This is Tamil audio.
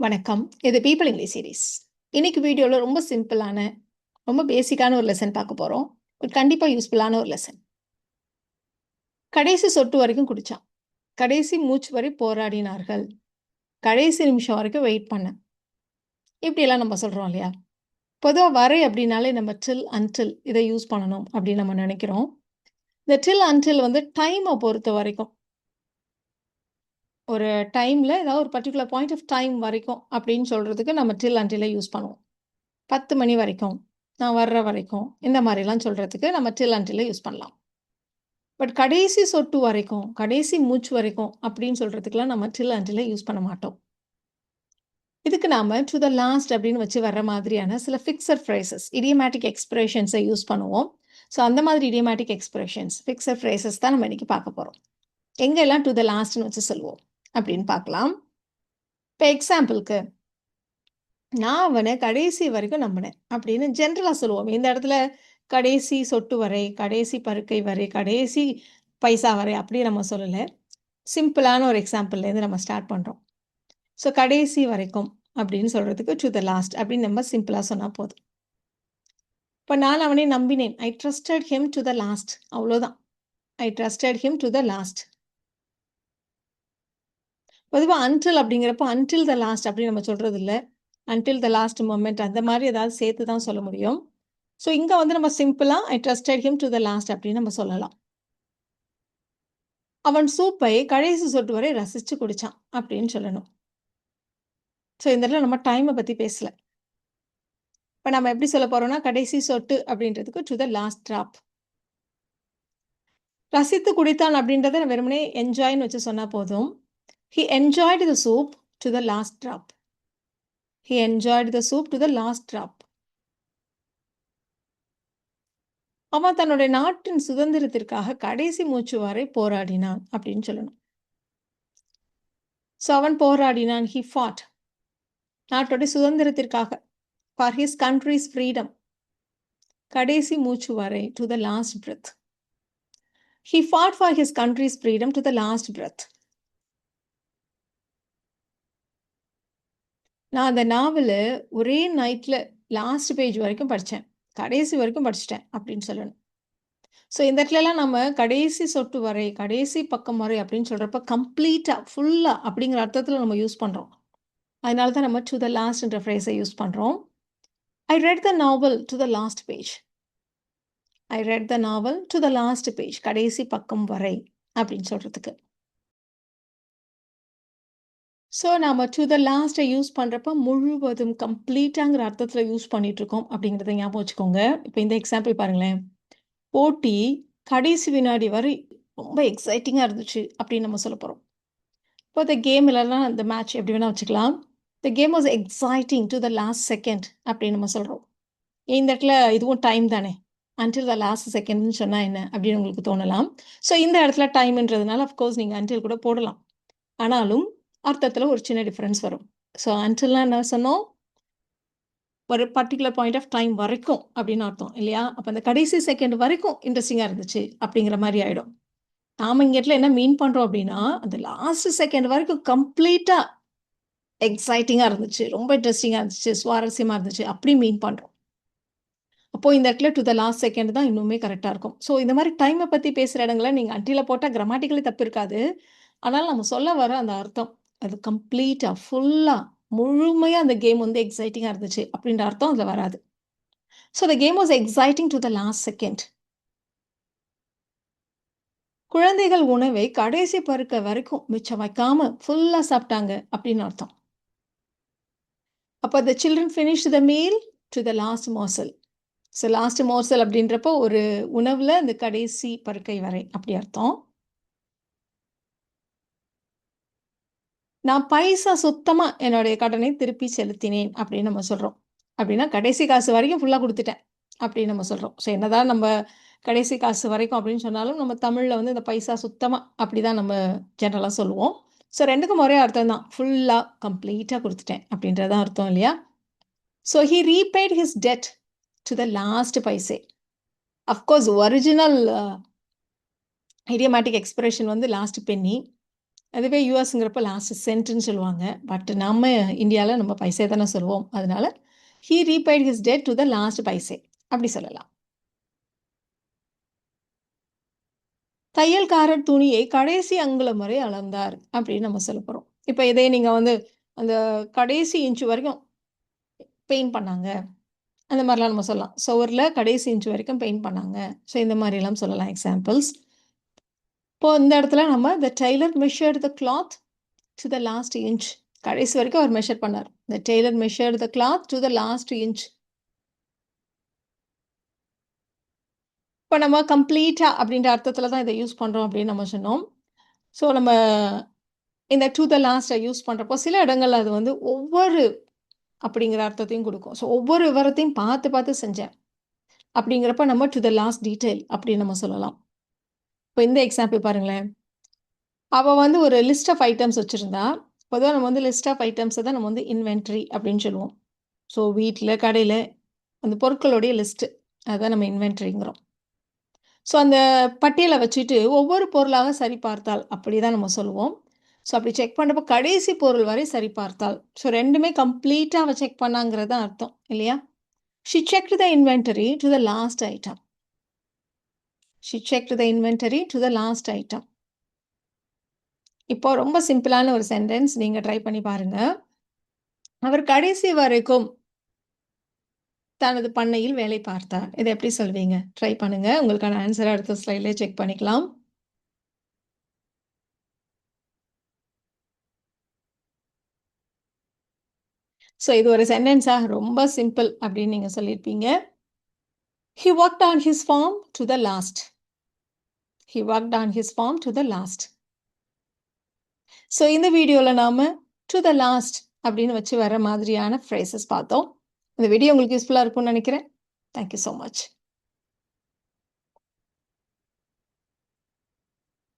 வணக்கம். இது பீப்பிள் இங்கிலீஷ் சீரீஸ். இன்னைக்கு வீடியோல ரொம்ப சிம்பிளான, ரொம்ப பேசிக்கான ஒரு லெசன் பார்க்க போறோம். கண்டிப்பா யூஸ்ஃபுல்லான ஒரு லெசன். கடைசி சொட்டு வரைக்கும் குடிச்சான். கடைசி மூச்சு வரை போராடினார்கள். கடைசி நிமிஷம் வரைக்கும் வெயிட் பண்ணேன். இப்படியெல்லாம் நம்ம சொல்றோம் இல்லையா? பொதுவா வரை அப்படின்னாலே நம்ம டில், அன்டில் இதை யூஸ் பண்ணணும் அப்படின்னு நம்ம நினைக்கிறோம். இந்த டில், அன்டில் வந்து டைமை பொறுத்த வரைக்கும் ஒரு டைம்ல ஏதாவது ஒரு பர்ட்டிகுலர் பாயிண்ட் ஆஃப் டைம் வரைக்கும் அப்படின்னு சொல்றதுக்கு நம்ம டில், அன்டிலை யூஸ் பண்ணுவோம். 10 மணி வரைக்கும், நான் வர்ற வரைக்கும், இந்த மாரிலாம் சொல்றதுக்கு நம்ம டில் அன்டில யூஸ் பண்ணலாம். பட் கடைசி சொட்டு வரைக்கும், கடைசி மூச்சு வரைக்கும் அப்படின்னு சொல்றதுக்குலாம் நம்ம டில் அன்டில யூஸ் பண்ண மாட்டோம். இதுக்கு நாம டு த லாஸ்ட் அப்படின்னு வச்சு வர்ற மாதிரியான சில ஃபிக்ஸட் ஃப்ரேசஸ், இடியமேட்டிக் எக்ஸ்பிரஷன்ஸை யூஸ் பண்ணுவோம். ஸோ அந்த மாதிரி இடியமேட்டிக் எக்ஸ்பிரஷன்ஸ், ஃபிக்ஸட் ஃப்ரேசஸ் தான் நம்ம இன்னைக்கு பார்க்க போறோம். எங்கெல்லாம் டு த லாஸ்ட்ன்னு வச்சு சொல்லுவோம் அப்படின்னு பார்க்கலாம். இப்போ எக்ஸாம்பிளுக்கு நான் அவனை கடைசி வரைக்கும் நம்பினேன் அப்படின்னு ஜென்ரலா சொல்லுவோம். இந்த இடத்துல கடைசி சொட்டு வரை, கடைசி பருக்கை வரை, கடைசி பைசா வரை அப்படி நம்ம சொல்லல. சிம்பிளான ஒரு எக்ஸாம்பிள்லேருந்து நம்ம ஸ்டார்ட் பண்றோம். ஸோ கடைசி வரைக்கும் அப்படின்னு சொல்றதுக்கு டு த லாஸ்ட் அப்படின்னு நம்ம சிம்பிளா சொன்னா போதும். இப்போ நான் அவனை நம்பினேன். I trusted him to the last. அவ்வளோதான். I trusted him to the last. பொதுவா அன்டில் அப்படிங்கிறப்போ அன்டில் த லாஸ்ட் அப்படின்னு நம்ம சொல்றது இல்ல. அன்டில் த லாஸ்ட் மொமெண்ட் அந்த மாதிரி ஏதாவது சேர்த்து தான் சொல்ல முடியும். ஸோ இங்க வந்து நம்ம சிம்பிளா ஐ trusted him to the last அப்படின்னு நம்ம சொல்லலாம். அவன் சூப்பை கடைசி சொட்டு வரை ரசிச்சு குடிச்சான் அப்படின்னு சொல்லணும். ஸோ இந்த இடத்துல நம்ம டைமை பத்தி பேசல. இப்போ நம்ம எப்படி சொல்ல போறோம்னா கடைசி சொட்டு அப்படின்றதுக்கு டு த லாஸ்ட் ட்ராப். ரசித்து குடித்தான் அப்படின்றத நான் வெறுமனே என்ஜாய்னு வச்சு சொன்னா போதும். He enjoyed the soup to the last drop. He enjoyed the soup to the last drop. அவன் தன்னுடைய நாட்டின் சுதந்திரத்திற்காக கடைசி மூச்சு வரை போராடினான் அப்படின்னு சொல்லணும். ஸோ அவன் போராடினான். ஹி ஃபாட். நாட்டுடைய சுதந்திரத்திற்காக. For his countries freedom. கடைசி மூச்சு வரை to the last breadth. He ஃபாட் for his countries freedom to the last breadth. நான் அந்த நாவல ஒரே நைட்ல லாஸ்ட் பேஜ் வரைக்கும் படித்தேன். கடைசி வரைக்கும் படிச்சுட்டேன் அப்படின்னு சொல்லணும். ஸோ இந்த இடத்துலலாம் நம்ம கடைசி சொட்டு வரை, கடைசி பக்கம் வரை அப்படின்னு சொல்கிறப்ப கம்ப்ளீட்டாக, ஃபுல்லாக அப்படிங்கிற அர்த்தத்தில் நம்ம யூஸ் பண்ணுறோம். அதனால தான் நம்ம டு த லாஸ்ட்ன்ற ஃப்ரேஸை யூஸ் பண்ணுறோம். I read the novel to the last page. I read the novel to the last page. கடைசி பக்கம் வரை அப்படின்னு சொல்கிறதுக்கு. ஸோ நம்ம டு த லாஸ்ட்டை யூஸ் பண்ணுறப்ப முழுவதும் கம்ப்ளீட்டாங்கிற அர்த்தத்தில் யூஸ் பண்ணிகிட்ருக்கோம் அப்படிங்கிறத ஞாபகம் வச்சுக்கோங்க. இப்போ இந்த எக்ஸாம்பிள் பாருங்களேன். போட்டி கடைசி வினாடி வரை ரொம்ப எக்ஸைட்டிங்காக இருந்துச்சு அப்படின்னு நம்ம சொல்ல போகிறோம். இப்போ த கேம் இல்லைன்னா அந்த மேட்ச் எப்படி வேணால் வச்சுக்கலாம். The game was exciting to the last second அப்படின்னு நம்ம சொல்கிறோம். இந்த இடத்துல இதுவும் டைம் தானே. அன்டில் த லாஸ்ட் செகண்ட்னு சொன்னால் என்ன அப்படின்னு உங்களுக்கு தோணலாம். ஸோ இந்த இடத்துல டைம்ன்றதுனால அஃப்கோர்ஸ் நீங்கள் அன்டில் கூட போடலாம். ஆனாலும் அர்த்தத்தில் ஒரு சின்ன டிஃப்ரென்ஸ் வரும். ஸோ அன்டில்லாம் என்ன சொன்னோம், ஒரு பர்டிகுலர் பாயிண்ட் ஆஃப் டைம் வரைக்கும் அப்படின்னு அர்த்தம் இல்லையா? அப்போ அந்த கடைசி செகண்ட் வரைக்கும் இன்ட்ரெஸ்டிங்காக இருந்துச்சு அப்படிங்கிற மாதிரி ஆகிடும். நாம் இங்க இடத்துல என்ன மீன் பண்ணுறோம் அப்படின்னா, அந்த லாஸ்ட் செகண்ட் வரைக்கும் கம்ப்ளீட்டாக எக்ஸைட்டிங்காக இருந்துச்சு, ரொம்ப இன்ட்ரெஸ்டிங்காக இருந்துச்சு, சுவாரஸ்யமாக இருந்துச்சு அப்படி மீன் பண்ணுறோம். அப்போ இந்த இடத்துல டு த லாஸ்ட் செகண்ட் தான் இன்னுமே கரெக்டாக இருக்கும். ஸோ இந்த மாதிரி டைமை பற்றி பேசுகிற இடங்களை நீங்கள் அன்டில போட்டால் கிராமட்டிக்கலி தப்பு இருக்காது. ஆனால் நம்ம சொல்ல வர அந்த அர்த்தம் அது கம்ப்ளீட்டாக ஃபுல்லாக முழுமையாக அந்த கேம் வந்து எக்ஸைட்டிங்காக இருந்துச்சு அப்படின்ற அர்த்தம் அதில் வராது. So the game was exciting to the last second. குழந்தைகள் உணவை கடைசி பருக்க வரைக்கும் மிச்சம் வைக்காம ஃபுல்லாக சாப்பிட்டாங்க அப்படின்னு அர்த்தம். அப்போ the children finish the meal to the last morsel. So last morsel அப்படின்றப்போ ஒரு உணவில் இந்த கடைசி பருக்கை வரை அப்படி அர்த்தம். நான் பைசா சுத்தமாக என்னுடைய கடனை திருப்பி செலுத்தினேன் அப்படின்னு நம்ம சொல்கிறோம். அப்படின்னா கடைசி காசு வரைக்கும் ஃபுல்லாக கொடுத்துட்டேன் அப்படின்னு நம்ம சொல்கிறோம். ஸோ என்னதான் நம்ம கடைசி காசு வரைக்கும் அப்படின்னு சொன்னாலும் நம்ம தமிழில் வந்து இந்த பைசா சுத்தமாக அப்படி தான் நம்ம ஜென்ரலாக சொல்லுவோம். ஸோ ரெண்டுக்கும் ஒரே அர்த்தம் தான். ஃபுல்லாக கம்ப்ளீட்டாக கொடுத்துட்டேன் அப்படின்றதான் அர்த்தம் இல்லையா? So he repaid his debt to the last paise. Of course original idiomatic expression வந்து லாஸ்ட் பென்னி. அதுவே யுஎஸ்ங்கிறப்ப லாஸ்ட் சென்ட்ன்னு சொல்லுவாங்க. பட் நம்ம இந்தியால நம்ம பைசே தானே சொல்லுவோம். அதனால he repaid his debt to the last paise அப்படி சொல்லலாம். தையல்காரர் துணியை கடைசி அங்குலம் வரை அளந்தார் அப்படின்னு நம்ம சொல்லப் போறோம். இப்ப இதே நீங்க வந்து அந்த கடைசி இன்ச் வரைக்கும் பெயிண்ட் பண்ணாங்க. அந்த மாரிலாம் நம்ம சொல்லலாம். சுவர்ல கடைசி இன்ச் வரைக்கும் பெயிண்ட் பண்ணாங்க. ஸோ இந்த மாரிலாம் சொல்லலாம் எக்ஸாம்பிள்ஸ். இப்போ இந்த இடத்துல நம்ம the tailor measured the cloth to the last inch. கடைசி வரைக்கும் அவர் மெஷர் பண்ணார். The tailor measured the cloth to the last inch. இப்ப நம்ம கம்ப்ளீட்டா அப்படின்ற அர்த்தத்துல தான் இத யூஸ் பண்றோம் அப்படின்னு நம்ம சொன்னோம். ஸோ நம்ம இந்த டூ த லாஸ்ட்ட யூஸ் பண்றப்போ, சில இடங்கள்ல அது வந்து ஒவ்வொரு அப்படிங்கிற அர்த்தத்தையும் குடுக்கும். ஸோ ஒவ்வொரு விவரத்தையும் பார்த்து பார்த்து செஞ்சேன். அப்படிங்கிறப்ப நம்ம டூ த லாஸ்ட் டீட்டெயில் அப்படின்னு நம்ம சொல்லலாம். இப்ப இந்த எக்ஸாம்பிள் பாருங்களேன். அவ வந்து ஒரு லிஸ்ட் ஆஃப் ஐட்டம்ஸ் வச்சிருந்தா. பொதுவா நம்ம வந்து லிஸ்ட் ஆஃப் ஐட்டம்ஸ தான் நம்ம வந்து இன்வென்டரி அப்படின்னு சொல்லுவோம். ஸோ வீட்ல, கடையில அந்த பொருட்களுடைய லிஸ்ட். அதான் நம்ம இன்வென்டரிங்கிறோம். ஸோ அந்த பட்டியல வச்சுட்டு ஒவ்வொரு பொருளாக சரிபார்த்தாள். அப்படிதான் நம்ம சொல்லுவோம். ஸோ அப்படி செக் பண்றப்போ கடைசி பொருள் வரை சரிபார்த்தாள். ஸோ 2மே கம்ப்ளீட்டா அவ செக் பண்ணாங்கிறது தான் அர்த்தம் இல்லையா? She checked the inventory to the last item. She checked the inventory to the last item. இப்போ ரொம்ப சிம்பிளான ஒரு சென்டென்ஸ் நீங்க ட்ரை பண்ணி பாருங்க. அவர் கடைசி வரைக்கும் தனது பண்ணையில் வேலை பார்த்தார். இத எப்படி சொல்வீங்க? ட்ரை பண்ணுங்க. உங்களுக்கான ஆன்ஸர அடுத்த ஸ்லைட்லயே செக் பண்ணிக்கலாம். ஸோ இது ஒரு சென்டென்ஸா ரொம்ப சிம்பிள் அப்படின்னு நீங்க சொல்லியிருப்பீங்க. He worked on his farm to the last. He worked on his farm to the last. So இந்த வீடியோல நாம to the last அப்படின்னு வச்சு வர மாதிரியான ஃப்ரேசஸ் பார்த்தோம். இந்த வீடியோ உங்களுக்கு யூஸ்ஃபுல்லா இருக்கும்னு நினைக்கிறேன். Thank you so much.